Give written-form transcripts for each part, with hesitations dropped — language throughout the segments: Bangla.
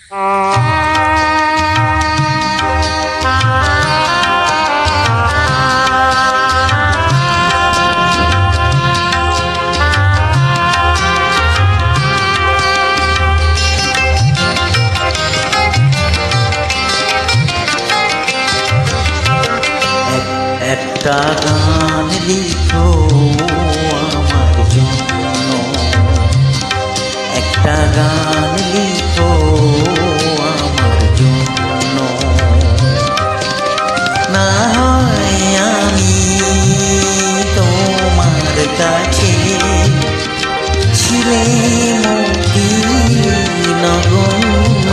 একটা গান লিখো আমার জন্য, একটা গান লিখো আমার জন্য। না হয় আমি তোমার কাছে ছিলে মতি নগণ্য,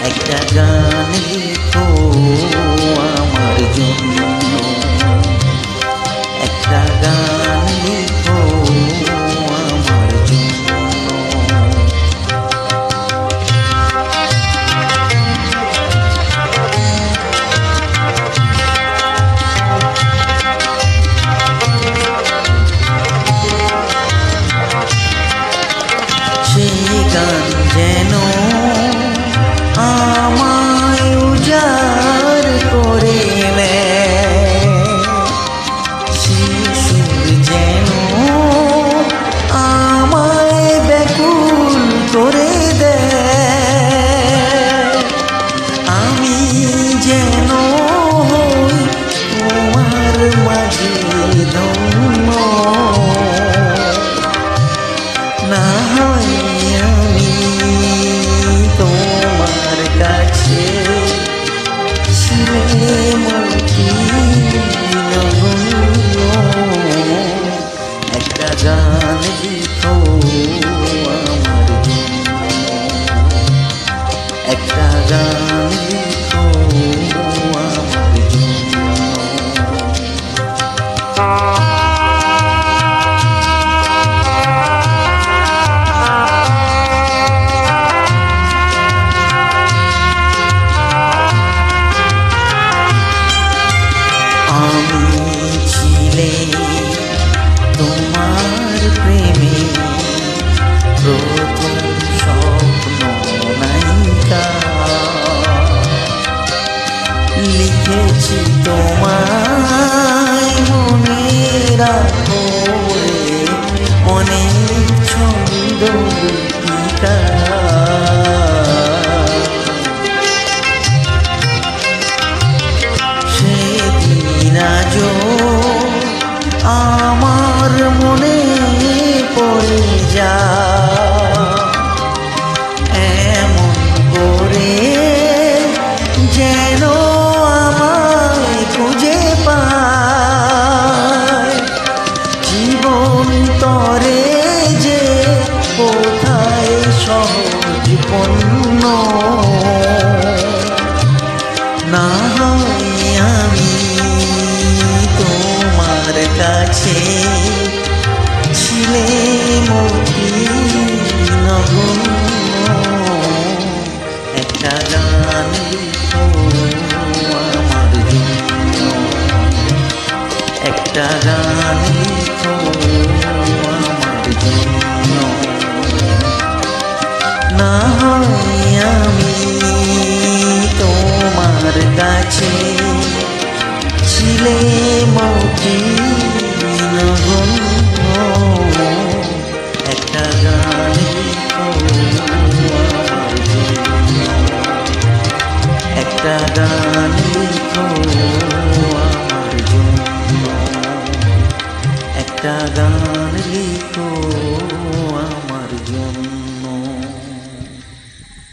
একটা গান লিখো আমার জন্য, একটা গান লিখো আমার জন্য। সেই গান যেন আমায় উজাড় করে নেয়, শিশুর যেন আমায় ব্যাকুল করে দেয়। আমি যেন হই তোমার মাঝে ধন্য, না হয় আমি তোমার কাছে ছিলে মতি নগণ্য, একটা গান লিখো আমার জন্য, একটা গান লিখো আমার জন্য। আমি ছিলে তোমার প্রেমে প্রথম স্বপ্ন নায়িকা, লিখেছি তোমায় মনে রাখো অনেক ছন্দ গীতিকা। সেদিন আজও আমার মনে পড়ে যা, এমন করে যেন আমায় খুঁজে পায়। জীবন তরে যে কোথায় সহজ পণ্য, না হয় আমি তোমার কাছে ছিলে মতি নগণ্য, একটা গান লিখো আমার জন্য, একটা গান লিখো আমার জন্য। না হয় আমি তোমার কাছে ছিলে মতি নগণ্য, একটা গান লিখো আমার জন্য, একটা গান লিখো আমার জন্য, একটা গান লিখো।